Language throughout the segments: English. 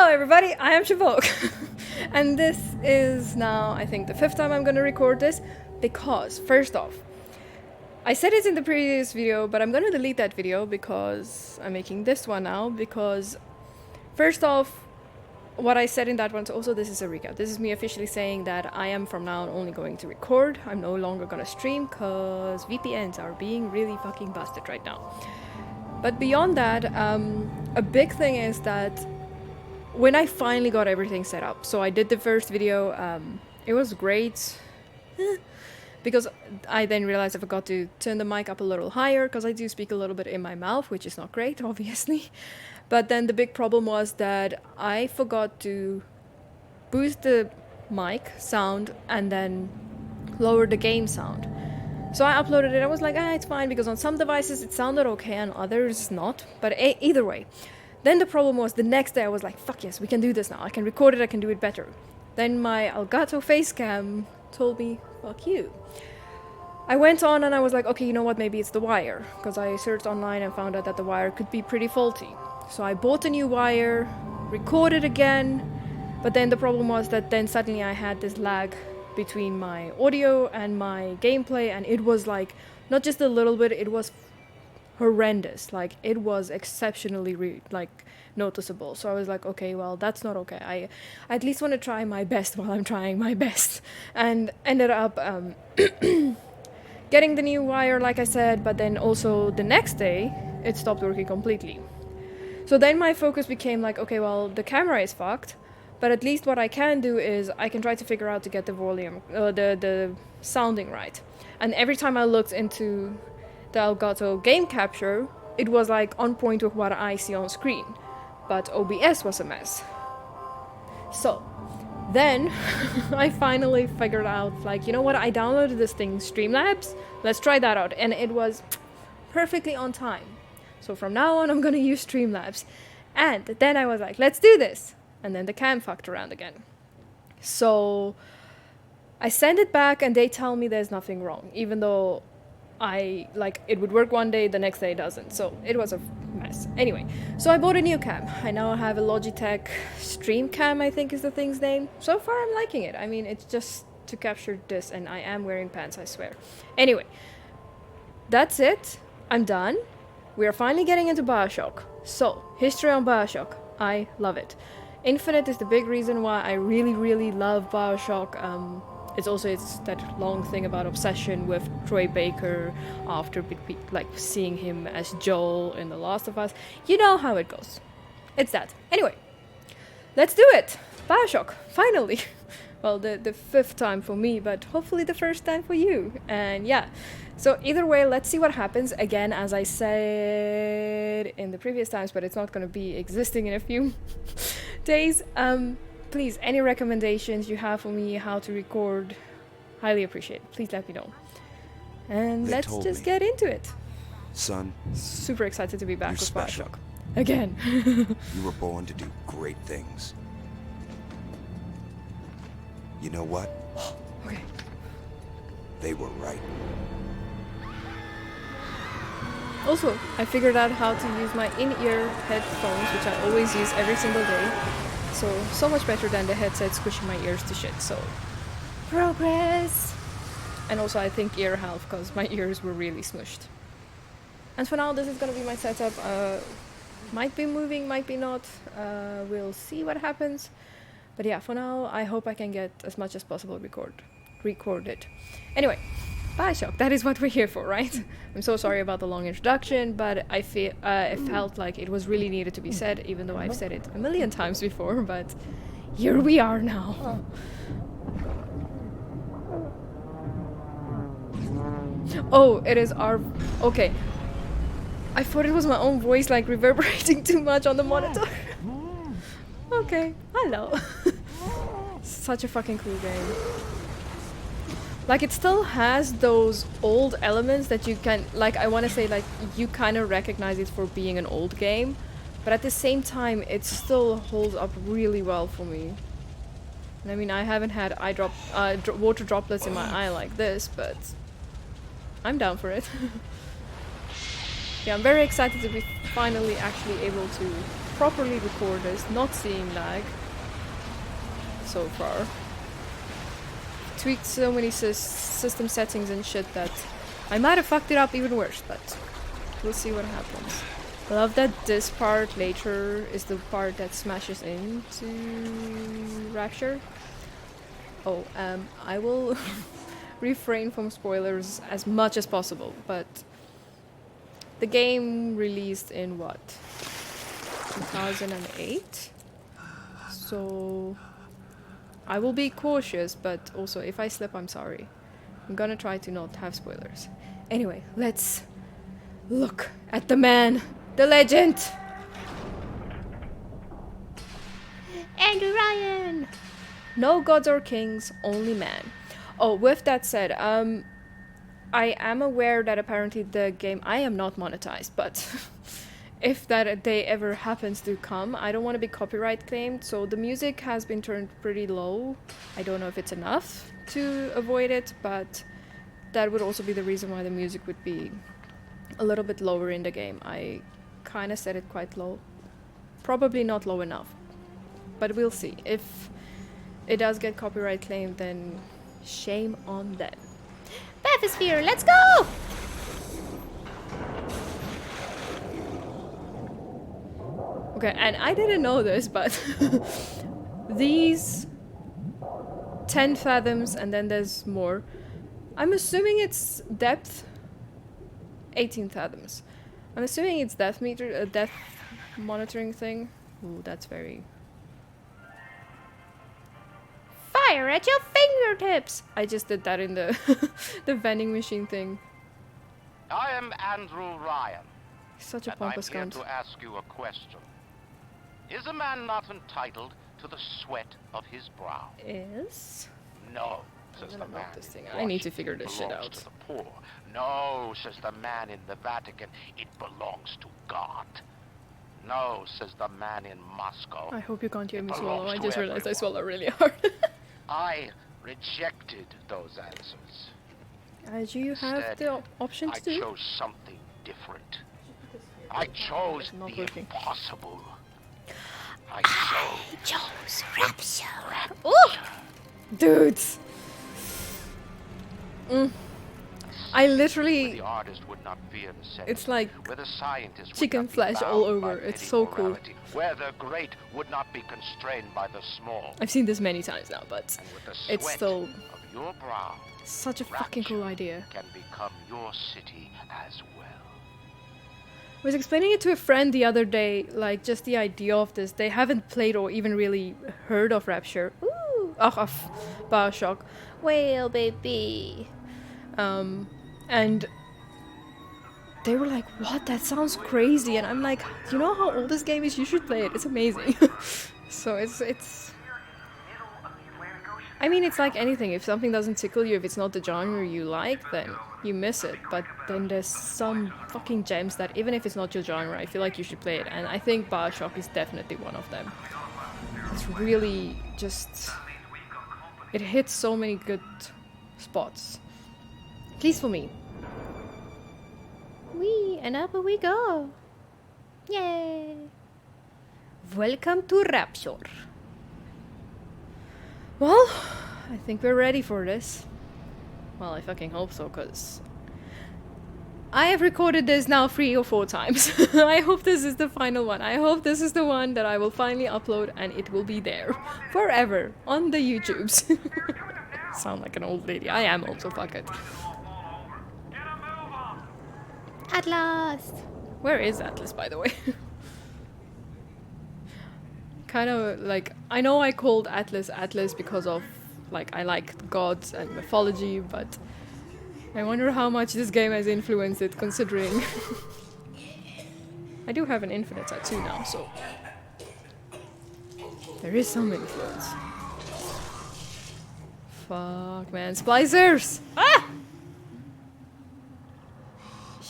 Hello everybody, I am Chevoque. And this is now, I think, the 5th time I'm gonna record this, because, first off, I said it in the previous video, but I'm gonna delete that video because I'm making this one now, because, first off, what I said in that one, so also this is a recap. This is me officially saying that I am from now on only going to record. I'm no longer gonna stream, cause VPNs are being really fucking busted right now. But beyond that, a big thing is that when I finally got everything set up, so I did the first video, it was great, because I then realized I forgot to turn the mic up a little higher, because I do speak a little bit in my mouth, which is not great, obviously. But then the big problem was that I forgot to boost the mic sound and then lower the game sound. So I uploaded it, I was like, it's fine, because on some devices it sounded okay, and others not, but either way. Then the problem was the next day I was like, fuck yes, we can do this now. I can record it, I can do it better. Then my Elgato facecam told me, fuck you. I went on and I was like, okay, you know what, maybe it's the wire. Because I searched online and found out that the wire could be pretty faulty. So I bought a new wire, recorded again, but then the problem was that then suddenly I had this lag between my audio and my gameplay, and it was like, not just a little bit, it was horrendous. Like, it was exceptionally noticeable. So I was like, okay, well, that's not okay. I at least want to try my best while I'm trying my best, and ended up getting the new wire, like I said, but then also the next day it stopped working completely. So then my focus became like, okay, well, the camera is fucked, but at least what I can do is I can try to figure out to get the volume, the sounding right. And every time I looked into the Elgato game capture, it was like on point with what I see on screen, but OBS was a mess. So then I finally figured out, like, you know what, I downloaded this thing, Streamlabs, let's try that out, and it was perfectly on time. So from now on I'm gonna use Streamlabs. And then I was like, let's do this, and then the cam fucked around again. So I send it back and they tell me there's nothing wrong, even though it would work one day, the next day it doesn't. So it was a mess. Anyway, so I bought a new cam. I now have a Logitech Stream Cam, I think is the thing's name. So far I'm liking it. I mean, it's just to capture this, and I am wearing pants, I swear. Anyway, that's it. I'm done. We are finally getting into BioShock. So, history on BioShock. I love it. Infinite is the big reason why I really, really love BioShock. It's that long thing about obsession with Troy Baker after seeing him as Joel in The Last of Us. You know how it goes. It's that. Anyway, let's do it. BioShock, finally. Well, the 5th time for me, but hopefully the first time for you. And yeah, so either way, let's see what happens. Again, as I said in the previous times, but it's not going to be existing in a few days. Please, any recommendations you have for me how to record, highly appreciate it. Please let me know. And let's just get into it. Son, super excited to be back with special. BioShock. Again. You were born to do great things. You know what? Okay. They were right. Also, I figured out how to use my in-ear headphones, which I always use every single day. So much better than the headset squishing my ears to shit, so progress! And also I think ear health, because my ears were really smushed. And for now, this is gonna be my setup. Might be moving, might be not. We'll see what happens. But yeah, for now, I hope I can get as much as possible recorded. Anyway, BioShock, that is what we're here for, right? I'm so sorry about the long introduction, but I felt like it was really needed to be said, even though I've said it a million times before, but here we are now. Oh, it is our... Okay. I thought it was my own voice, like, reverberating too much on the monitor. Okay, hello. Such a fucking cool game. Like, it still has those old elements that you can, like, I want to say, like, you kind of recognize it for being an old game, but at the same time, it still holds up really well for me. And I mean, I haven't had water droplets in my eye like this, but I'm down for it. Yeah, I'm very excited to be finally actually able to properly record this, not seeing lag so far. Tweaked so many system settings and shit that I might have fucked it up even worse, but we'll see what happens. I love that this part later is the part that smashes into Rapture. Oh, I will refrain from spoilers as much as possible, but the game released in what? 2008? So I will be cautious, but also if I slip, I'm sorry. I'm gonna try to not have spoilers. Anyway, let's look at the man, the legend! Andrew Ryan! No gods or kings, only man. Oh, with that said, I am aware that apparently the game... I am not monetized, but if that day ever happens to come, I don't want to be copyright claimed, so the music has been turned pretty low. I don't know if it's enough to avoid it, but that would also be the reason why the music would be a little bit lower in the game. I kind of set it quite low. Probably not low enough, but we'll see. If it does get copyright claimed, then shame on them. Bathysphere, let's go! Okay, and I didn't know this, but these 10 fathoms, and then there's more. I'm assuming it's depth 18 fathoms. I'm assuming it's depth monitoring thing. Ooh, that's very... Fire at your fingertips! I just did that in the the vending machine thing. I am Andrew Ryan. Such a and pompous I'm here cunt. to ask you a question. Is a man not entitled to the sweat of his brow? Is? No, says I'm the gonna man. lock this thing. in I need to Washington. figure It this shit belongs out. to the poor. No, says the man in the Vatican. It belongs to God. No, says the man in Moscow. I hope you can't hear It me swallow. belongs I to just realized I everyone. swallow really hard. I rejected those answers. As you have Instead, the option I to do. chose something different. I chose Not the working. impossible. I chose Rapture. Ooh! Dudes! I literally... The artist would not fear the Senate, It's like where the scientist would chicken not be flesh bound all by over. It's petty so cool. morality, where the great would not be constrained by the small. I've seen this many times now, but And with the it's sweat still of your brow, such a fucking cool idea. can become your city as well. I was explaining it to a friend the other day, like just the idea of this. They haven't played or even really heard of Rapture. Ooh, of BioShock. Well, baby. And they were like, what? That sounds crazy. And I'm like, you know how old this game is? You should play it. It's amazing. So it's... I mean, it's like anything. If something doesn't tickle you, if it's not the genre you like, then you miss it. But then there's some fucking gems that, even if it's not your genre, I feel like you should play it. And I think BioShock is definitely one of them. It's really just... It hits so many good spots. At least for me. Wee, and up we go. Yay! Welcome to Rapture. Well, I think we're ready for this. Well, I fucking hope so, because I have recorded this now 3 or 4 times. I hope this is the final one. I hope this is the one that I will finally upload and it will be there forever on the YouTubes. Sound like an old lady. I am old, so fuck it. At last! Where is Atlas, by the way? Kind of like, I know I called Atlas Atlas because of, like, I like gods and mythology, but I wonder how much this game has influenced it, considering I do have an infinite tattoo now, so there is some influence. Fuck, man. Splicers! Ah!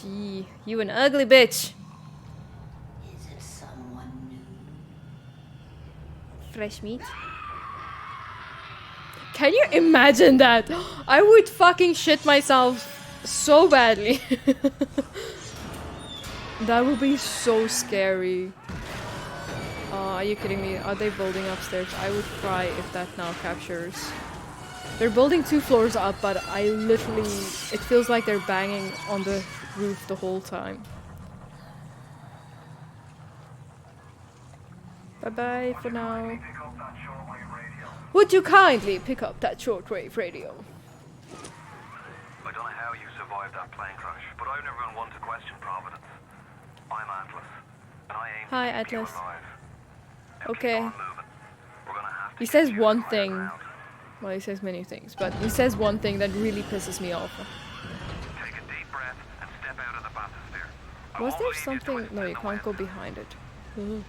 Gee, you an ugly bitch. Is it someone new? Fresh meat. Can you imagine that? I would fucking shit myself so badly. That would be so scary. Are you kidding me? Are they building upstairs? I would cry if that now captures. They're building 2 floors up, but I literally... It feels like they're banging on the roof the whole time. Bye-bye for now. Would you kindly pick up that shortwave radio? I don't know how you survived that plane crash, but I've never been one to question Providence. I'm Atlas, and I aim Hi, to keep you Atlas. alive. Now keep Okay. on moving. We're gonna have to He get says you one to the thing. ground. Well, he says many things, but he says one thing that really pisses me off. Take a deep breath and step out of the bathysphere. I Was won't there leave you something? twisted No, in you the can't go wind. behind it. Ugh.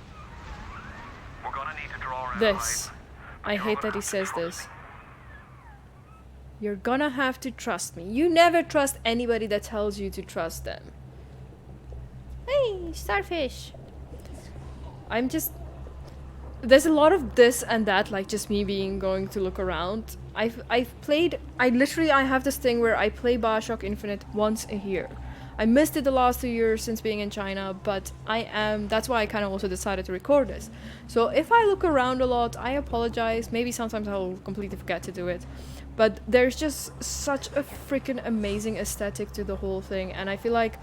We're gonna need to draw around This. the line, I but hate you're that he gonna says have to this. trust me. You're gonna have to trust me. You never trust anybody that tells you to trust them. Hey, starfish. I'm just... There's a lot of this and that, like just me being going to look around. I've played... I have this thing where I play BioShock Infinite once a year. I missed it the last 2 years since being in China, but that's why I kind of also decided to record this. So if I look around a lot, I apologize. Maybe sometimes I'll completely forget to do it. But there's just such a freaking amazing aesthetic to the whole thing, and I feel like,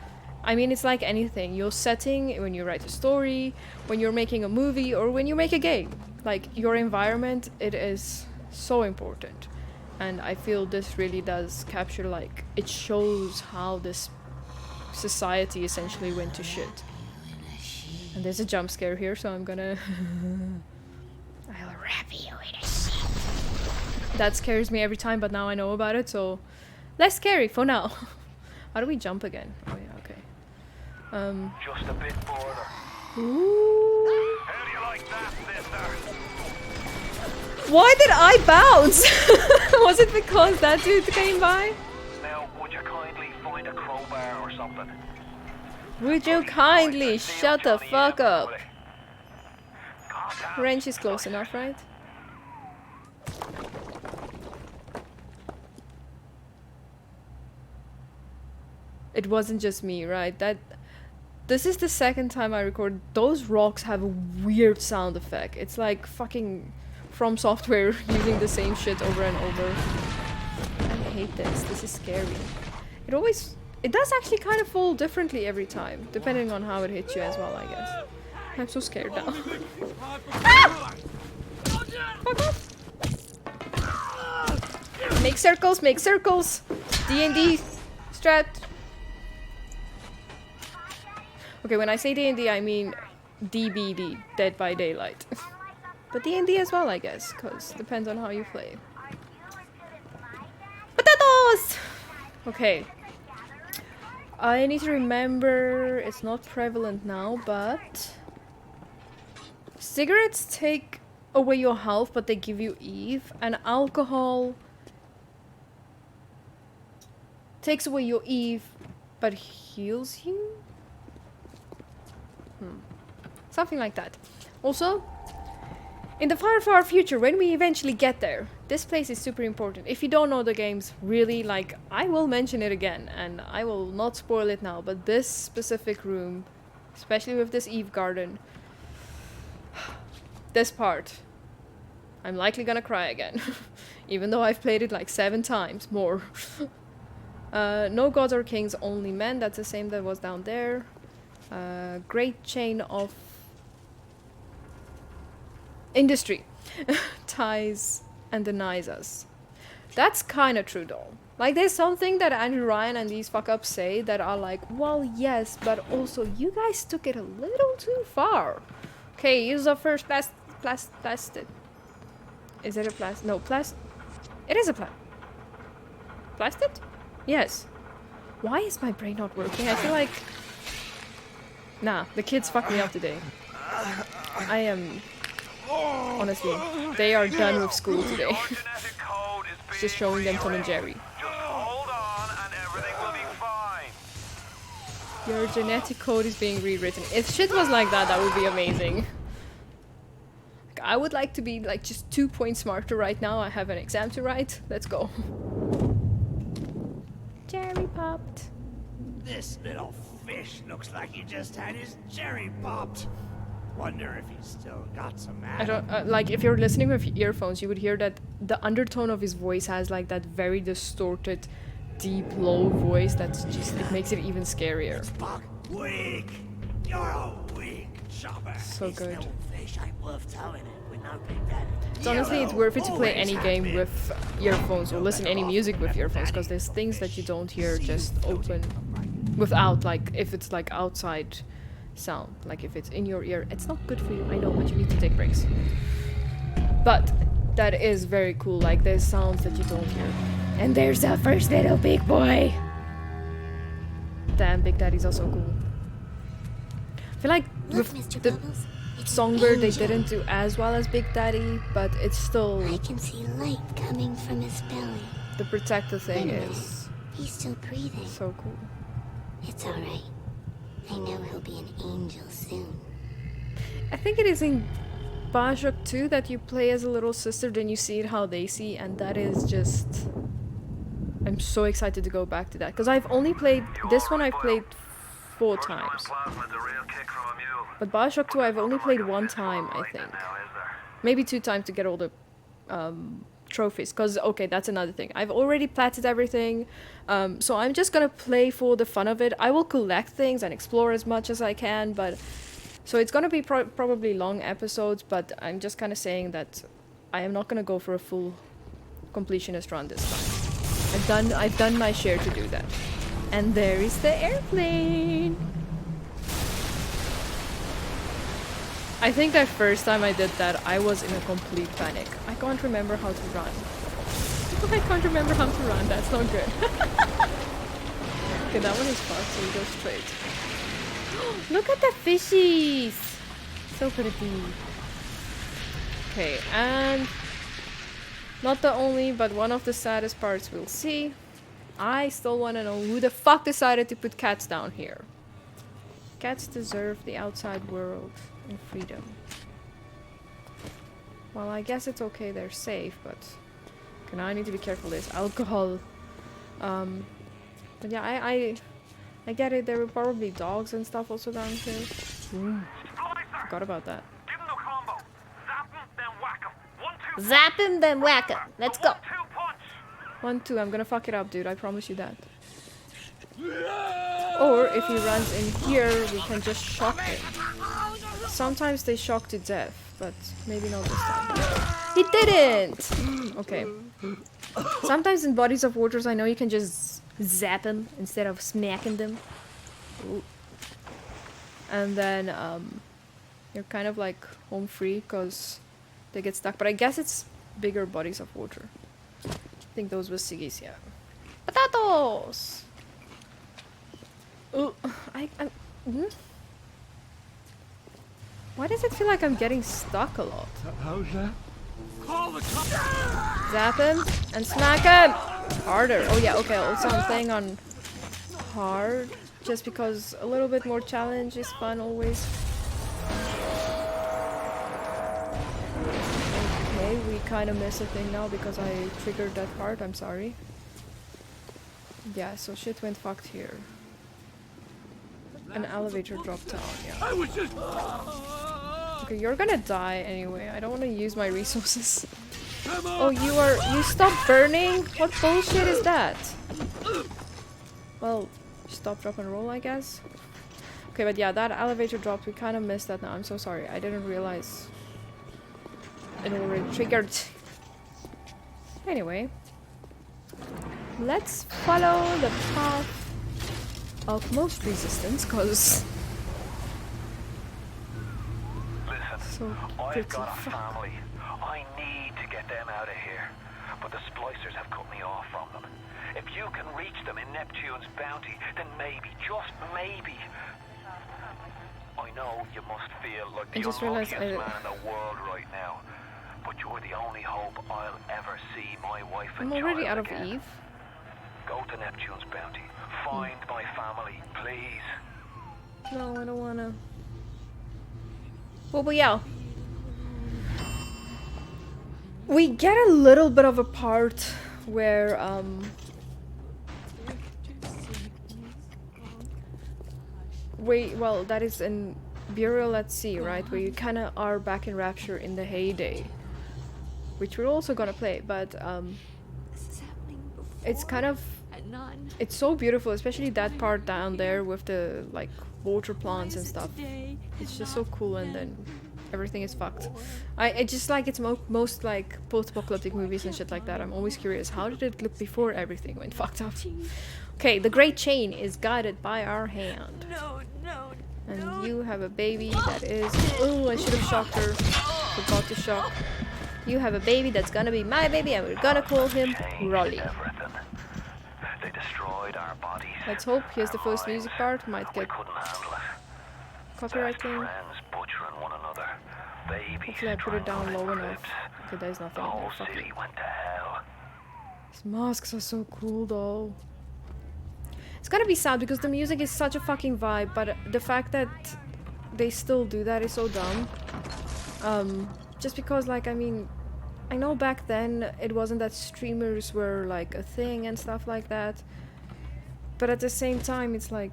I mean, it's like anything. Your setting, when you write a story, when you're making a movie, or when you make a game. Like, your environment, it is so important. And I feel this really does capture, like, it shows how this society essentially went to shit. And there's a jump scare here, so I'm gonna... I'll wrap you in a shit. That scares me every time, but now I know about it, so... Less scary for now. How do we jump again? Oh yeah, okay. Just a bit further. Ooh. How do you like that, sister? Why did I bounce? Was it because that dude came by? Now, would you kindly find a crowbar or something? Would you kindly shut the fuck up? Range is close enough, right? It wasn't just me, right? This is the second time I record. Those rocks have a weird sound effect. It's like fucking From Software using the same shit over and over. I hate this. This is scary. It does actually kind of fall differently every time, depending on how it hits you as well, I guess. I'm so scared now. Ah! Fuck off! Make circles, make circles! D&D strat. Okay, when I say D&D, I mean DBD, Dead by Daylight. But D&D as well, I guess, because depends on how you play. Potatoes! Okay. I need to remember, it's not prevalent now, but... Cigarettes take away your health, but they give you Eve, and alcohol takes away your Eve, but heals you? Something like that. Also, in the far, far future, when we eventually get there, this place is super important. If you don't know the games, really, like, I will mention it again, and I will not spoil it now, but this specific room, especially with this Eve garden, this part, I'm likely gonna cry again. Even though I've played it like 7 times more. No gods or kings, only men. That's the same that was down there. Great chain of industry ties and denies us. That's kind of true though. Like, there's something that Andrew Ryan and these fuck-ups say that are like, well, yes, but also you guys took it a little too far. Okay, use the first plastic. Is it a plastic? No, it is a plastic? Yes. Why is my brain not working? I feel like... Nah, the kids fucked me up today. I am... Honestly, they are done with school today. Just showing them Tom and Jerry. Just hold on and everything will be fine. Your genetic code is being rewritten. If shit was like that, that would be amazing. Like, I would like to be like just 2 points smarter right now. I have an exam to write. Let's go. Jerry popped. This little fish looks like he just had his cherry popped. Wonder if he's still got some I don't like if you're listening with earphones, you would hear that the undertone of his voice has like that very distorted, deep, low voice. That's just it makes it even scarier. Fuck, weak. You're a weak chopper. So good. Fish ain't worth towing it with no big daddy. So honestly, it's worth it to play any game with earphones or listen any music with earphones, because there's things that you don't hear just open without, like if it's like outside sound, like if it's in your ear, it's not good for you. I know, but you need to take breaks. But that is very cool. Like there's sounds that you don't hear. And there's the first little big boy. Damn, Big Daddy's also cool. I feel like Look, with Mr. the Bubbles, it's Songbird, an they angel. didn't do as well as Big Daddy, but it's still I can see light coming from his belly. the protector thing Wait a minute. is He's still breathing. so cool. It's alright. I know he'll be an angel soon. I think it is in BioShock 2 that you play as a little sister, then you see it how they see, and that is just... I'm so excited to go back to that, because I've only played... This one I've played 4 times. But BioShock 2 I've only played 1 time, I think. Maybe 2 times to get all the trophies, because, okay, that's another thing. I've already platted everything, so I'm just gonna play for the fun of it. I will collect things and explore as much as I can, but... So it's gonna be probably long episodes, but I'm just kind of saying that I am not gonna go for a full completionist run this time. I've done my share to do that. And there is the airplane. I think that first time I did that, I was in a complete panic. I can't remember how to run. I can't remember how to run. That's not good. Okay, that one is fast, so we go straight. Look at the fishies! So pretty. Okay, and not the only, but one of the saddest parts we'll see. I still want to know who the fuck decided to put cats down here. Cats deserve the outside world and freedom. Well, I guess it's okay, they're safe, but... Okay, now I need to be careful. There's alcohol. But yeah, I get it, there were probably dogs and stuff also down here. Ooh, forgot about that. Give him the combo. Zap him, then whack him. 1-2. Zap him, then whack him. Let's go. 1-2 punch. 1-2, I'm gonna fuck it up, dude, I promise you that. Or, if he runs in here, we can just shock him. Sometimes they shock to death, but maybe not this time. He didn't! Okay. Sometimes in Bodies of Waters, I know you can just zap them instead of smacking them. Ooh. And then you're kind of like home free because they get stuck. But I guess it's bigger Bodies of Water. I think those were Siggy's, yeah. Potatoes! Ooh, why does it feel like I'm getting stuck a lot? How's that? Call the cops. Zap him and smack him! Harder. Oh yeah, okay, also I'm playing on hard, just because a little bit more challenge is fun always. Okay, we kind of missed a thing now because I triggered that part, I'm sorry. Yeah, so shit went fucked here. An elevator dropped down, yeah. I was just... Okay, you're gonna die anyway. I don't want to use my resources. Oh, you stopped burning? What bullshit is that? Well, stop, drop, and roll, I guess. Okay, but yeah, that elevator dropped. We kind of missed that now. I'm so sorry. I didn't realize it already triggered. Anyway, let's follow the path of most resistance, cause so I've pretty. got a family. I need to get them out of here. But the splicers have cut me off from them. If you can reach them in Neptune's bounty, then maybe, just maybe... I know you must feel like I the just realized unluckiest man in the world right now. But you're the only hope I'll ever see my wife and I'm already child out of again. Eve. Go to Neptune's bounty. Find my family, please. No, I don't wanna. Well, but yeah. We get a little bit of a part where, well, that is in Burial at Sea, right? Where you kind of are back in Rapture in the heyday, which we're also gonna play, but This is happening before it's kind of, and none. it's so beautiful, especially that part down there with the like water plants Why and is it stuff. today It's and just so not cool, and then? then everything is fucked. I just like it's most like post-apocalyptic movies and shit like that. I'm always curious, how did it look before everything went fucked up? Okay, the great chain is guided by our hand. No, no, And no. you have a baby that is... Oh, I should have shocked her. Forgot to shock. You have a baby that's gonna be my baby, and we're gonna call him Rolly. Everything. They destroyed our bodies. Let's hope. Here's the first our music minds. part. Might We get couldn't handle it. copyright Best claim. friends butchering one another. Babies Hopefully I put it trying down to low lick enough. lips. Okay, there's The nothing in whole there. Fuck it. city went to hell. These masks are so cool though. It's gonna be sad because the music is such a fucking vibe, but the fact that they still do that is so dumb. Just because, like, I mean, I know back then it wasn't that streamers were like a thing and stuff like that, but at the same time it's like,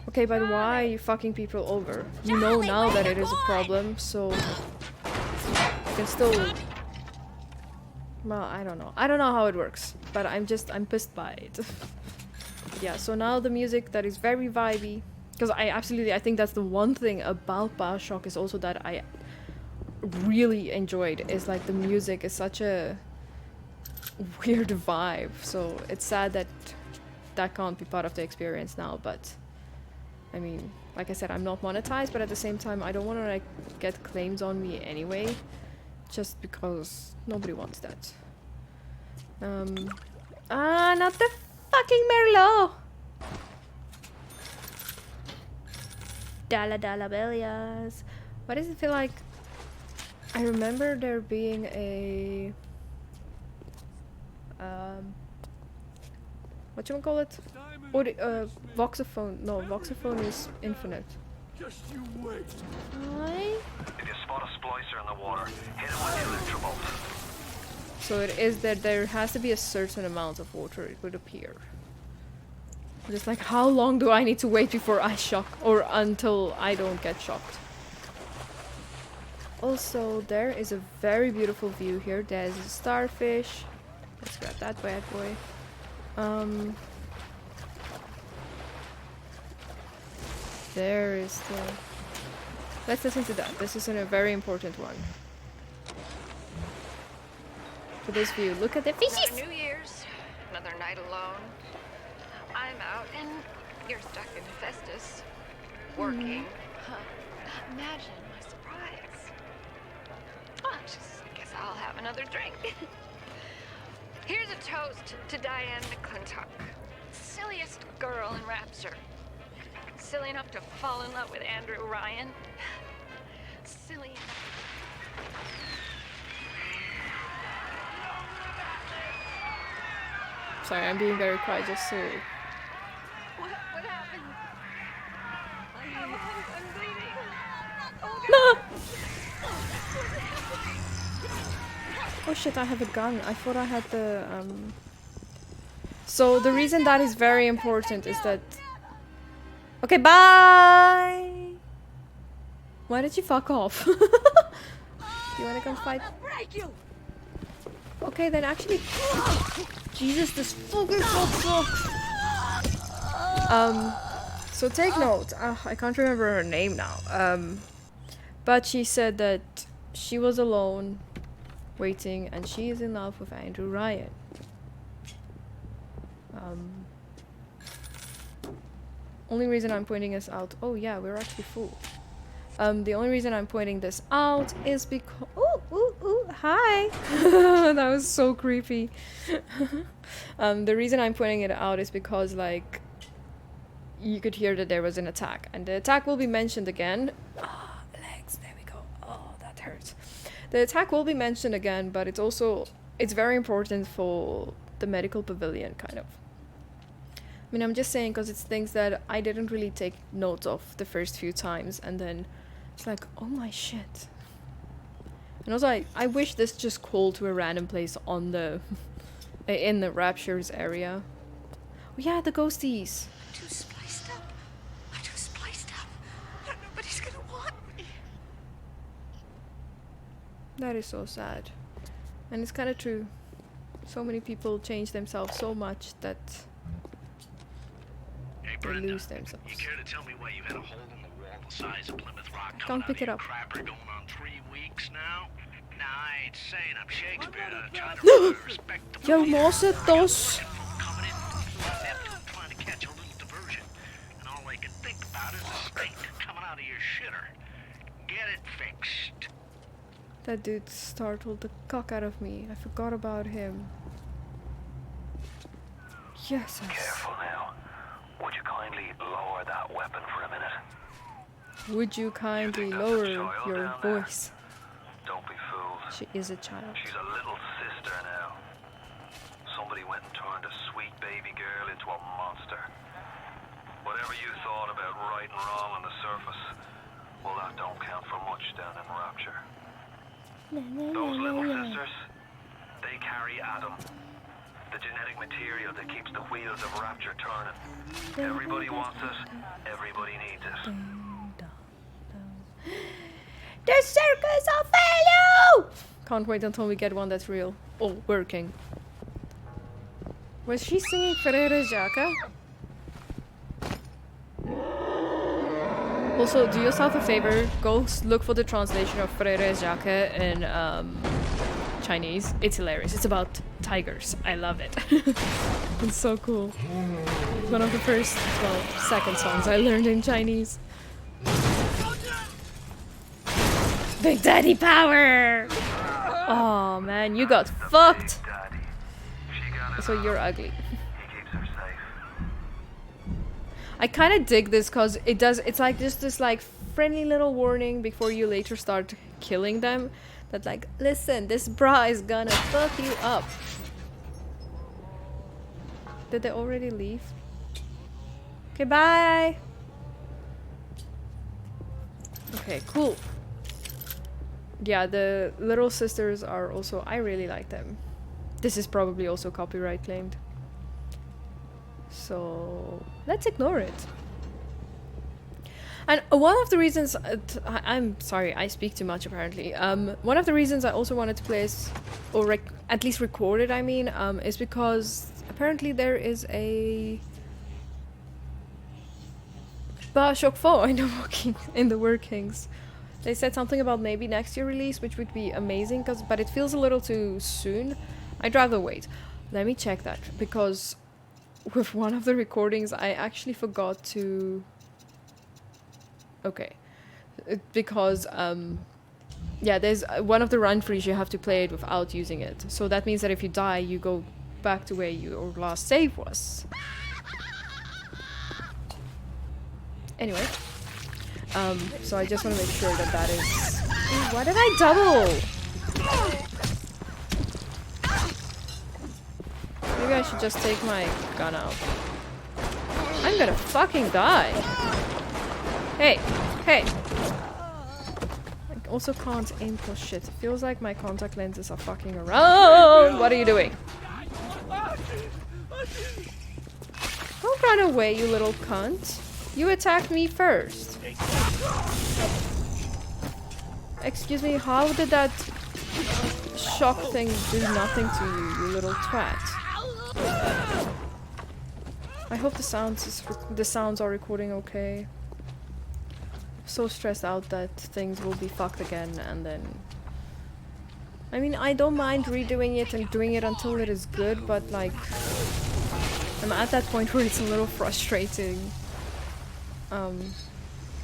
okay, but why are you fucking people over? You know now that it is a problem, so you can still... Well, I don't know. I don't know how it works, but I'm pissed by it. Yeah, so now the music that is very vibey, because I think that's the one thing about BioShock is also that I really enjoyed, is like the music is such a weird vibe, so it's sad that that can't be part of the experience now, but I mean, like I said, I'm not monetized, but at the same time I don't want to like get claims on me anyway, just because nobody wants that. Not the fucking Merlot! Dala Dala Bellias. Why does it feel like... I remember there being a... whatchamacallit? Voxophone. No, Voxophone is infinite. Just you wait. Why? If you spot a splicer in the water, hit him with the electrobolt. So it is that there has to be a certain amount of water, it would appear. Just like, how long do I need to wait before I shock, or until I don't get shocked? Also, there is a very beautiful view here. There's a starfish. Let's grab that bad boy. There is the... Let's listen to that. This is a very important one. For this view, look at the fishes! Another New Year's, another night alone. I'm out and you're stuck in Festus, working. Huh. Imagine my surprise. Oh, I guess I'll have another drink. Here's a toast to Diane McClintock, silliest girl in Rapture. Silly enough to fall in love with Andrew Ryan. Silly enough. Sorry, I'm being very quiet just so... What happened? I'm bleeding. Oh, No! Oh shit, I have a gun. I thought I had the, So the reason that is very important is that... Okay, bye! Why did you fuck off? Do you wanna come fight? Okay, then actually... Jesus, this fucking sucks! So take note. I can't remember her name now. But she said that she was alone, waiting, and she is in love with Andrew Ryan. Only reason I'm pointing this out... Oh yeah, we're actually full. The only reason I'm pointing this out is because... Ooh, hi! That was so creepy. The reason I'm pointing it out is because, like, you could hear that there was an attack. And the attack will be mentioned again. Ah, legs, there we go. Oh, that hurts. The attack will be mentioned again, but it's also... It's very important for the medical pavilion, kind of. I mean, I'm just saying because it's things that I didn't really take note of the first few times, and then it's like, oh my shit. And also, I wish this just called to a random place on the... in the Rapture's area. Yeah, the ghosties. I'm too spliced up. I'm too spliced up. Nobody's gonna want me. That is so sad. And it's kind of true. So many people change themselves so much that Hey, they Brenda, lose themselves. you care to tell me why you had a hole in the wall the size of Plymouth Rock Can't coming out pick of it your up. crapper going on 3 weeks now? Nah, I ain't saying I'm Shakespeare trying to respect the Yo, mosetos. coming in Neptune trying to catch a little diversion. And all I can think about is the stink coming out of your shitter. Get it fixed. That dude startled the cock out of me. I forgot about him. Yes. Careful now. Would you kindly lower that weapon for a minute? Would you kindly lower your voice? Don't be fooled. She is a child. She's a little sister now. Somebody went and turned a sweet baby girl into a monster. Whatever you thought about right and wrong on the surface, well, that don't count for much down in Rapture. Those little sisters, they carry Adam, the genetic material that keeps the wheels of Rapture turning. Everybody wants it, everybody needs it. The circus of value! Can't wait until we get one that's real. Oh, working. Was she singing Ferreira Jaca? Also, do yourself a favor, go look for the translation of Ferreira Jaca in Chinese. It's hilarious. It's about tigers. I love it. It's so cool. One of the first, well, second songs I learned in Chinese. Big Daddy power! Oh man, you got fucked! So you're ugly. I kind of dig this because it's like just this like friendly little warning before you later start killing them. That like, listen, this bra is gonna fuck you up. Did they already leave? Okay, bye! Okay, cool. Yeah, the little sisters are also, I really like them. This is probably also copyright claimed. So let's ignore it. And one of the reasons I'm sorry, I speak too much apparently. One of the reasons I also wanted to play this, or at least record it, I mean, is because apparently there is a BioShock 4 in the workings. They said something about maybe next year release, which would be amazing, but it feels a little too soon. I'd rather wait. Let me check that, because with one of the recordings I actually forgot to... Okay. Because, yeah, there's one of the run-throughs you have to play it without using it. So that means that if you die, you go back to where your last save was. Anyway. So I just want to make sure that that is... Ooh, why did I double? Maybe I should just take my gun out. I'm gonna fucking die. Hey, hey. I also can't aim for shit. It feels like my contact lenses are fucking around. What are you doing? Don't run away, you little cunt. You attacked me first. Excuse me, how did that shock thing do nothing to you, you little twat? I hope the sounds are recording okay. I'm so stressed out that things will be fucked again, and then... I mean, I don't mind redoing it and doing it until it is good, but like... I'm at that point where it's a little frustrating.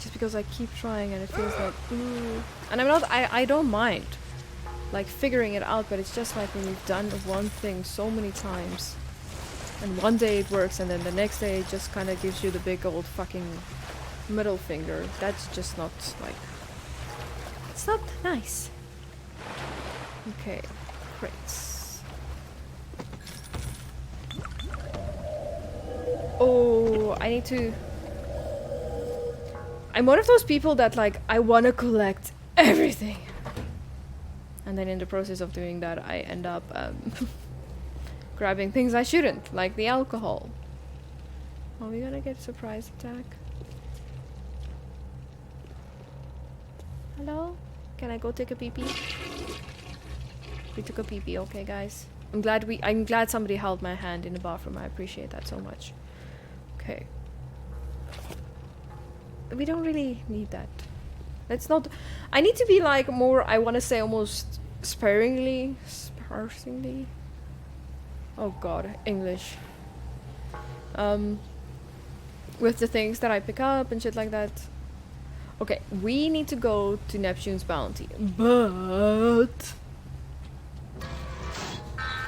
Just because I keep trying and it feels like, ooh. And I don't mind, like, figuring it out, but it's just like when you've done one thing so many times, and one day it works, and then the next day it just kind of gives you the big old fucking middle finger. That's just not, like, it's not nice. Okay, crates. Oh, I need to... I'm one of those people that, like, I want to collect everything. And then in the process of doing that, I end up grabbing things I shouldn't, like the alcohol. Are we gonna get a surprise attack? Hello? Can I go take a pee-pee? We took a pee-pee, okay guys. I'm glad somebody held my hand in the bathroom. I appreciate that so much. Okay. We don't really need that. Let's not... I need to be like more, I want to say almost sparingly. Oh god, English. With the things that I pick up and shit like that. Okay, we need to go to Neptune's bounty. But...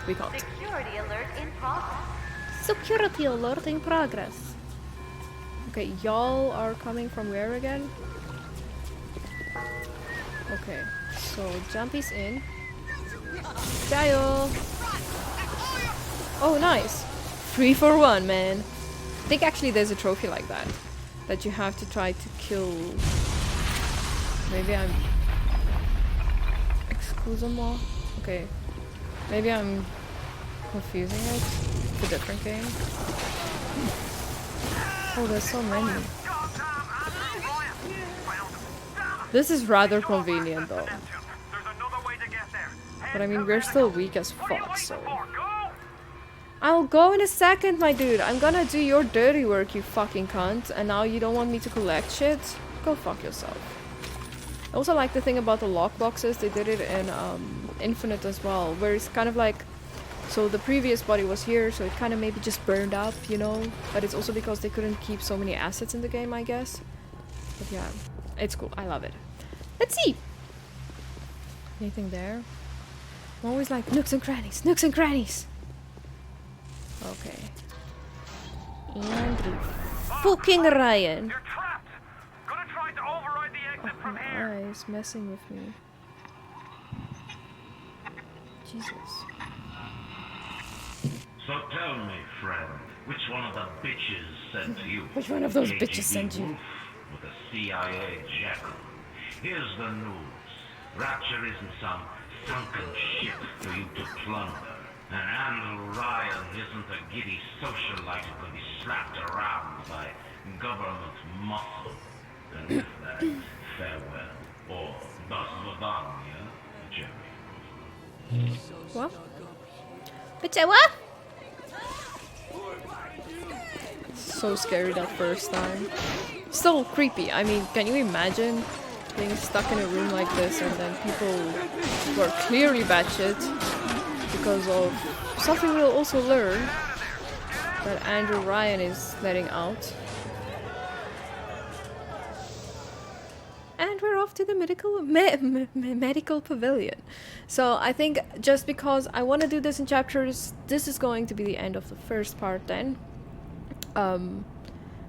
we can't. Security alert in progress. Security alert in progress. Okay, y'all are coming from where again? Okay, so Jumpy's in. Jayo! Oh, nice! 3 for 1, man. I think actually there's a trophy like that. That you have to try to kill... Maybe I'm... Excusez-moi. Okay. Maybe I'm confusing it. It's a different game. Oh, there's so many. This is rather convenient though. But I mean, we're still weak as fuck, so... I'll go in a second, my dude. I'm gonna do your dirty work, you fucking cunt. And now you don't want me to collect shit? Go fuck yourself. I also like the thing about the lockboxes. They did it in Infinite as well, where it's kind of like... So the previous body was here, so it kind of maybe just burned up, you know? But it's also because they couldn't keep so many assets in the game, I guess. But yeah, it's cool. I love it. Let's see! Anything there? I'm always like, nooks and crannies, nooks and crannies! Okay. Andrew fucking Ryan! You're trapped! Gonna try to override the exit from here! He's messing with me. Jesus. So tell me, friend, which one of the bitches sent you? Which one of those KGB bitches sent you? Wolf with the CIA jackal. Here's the news. Rapture isn't some sunken ship for you to plunder. And Andrew Ryan isn't a giddy socialite who can be slapped around by government muscle. And with that, farewell. Or das Vodania, Jerry. What? Bitte what? So scary that first time. Still creepy. I mean, can you imagine being stuck in a room like this and then people who are clearly batshit because of something we'll also learn that Andrew Ryan is letting out. And we're off to the medical pavilion. So I think just because I want to do this in chapters, this is going to be the end of the first part then.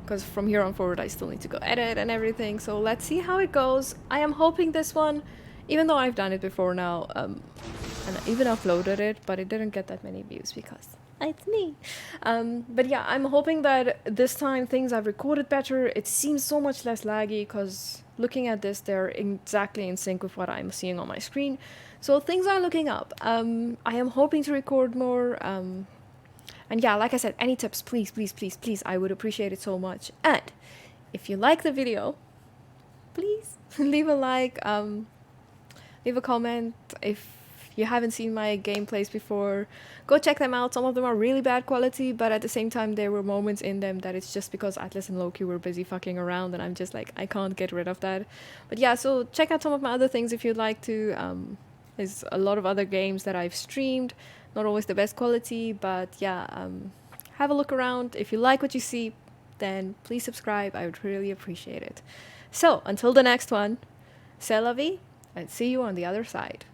Because from here on forward I still need to go edit and everything, so let's see how it goes. I am hoping this one, even though I've done it before now, and I even uploaded it, but it didn't get that many views because it's me. But yeah, I'm hoping that this time things I've recorded better. It seems so much less laggy because looking at this, they're exactly in sync with what I'm seeing on my screen. So things are looking up. I am hoping to record more. And yeah, like I said, any tips, please, please, please, please, I would appreciate it so much. And if you like the video, please leave a like, leave a comment. If you haven't seen my gameplays before, go check them out. Some of them are really bad quality, but at the same time, there were moments in them that it's just because Atlas and Loki were busy fucking around, and I'm just like, I can't get rid of that. But yeah, so check out some of my other things if you'd like to. There's a lot of other games that I've streamed. Not always the best quality, but yeah, have a look around. If you like what you see, then please subscribe. I would really appreciate it. So, until the next one, c'est la vie, and see you on the other side.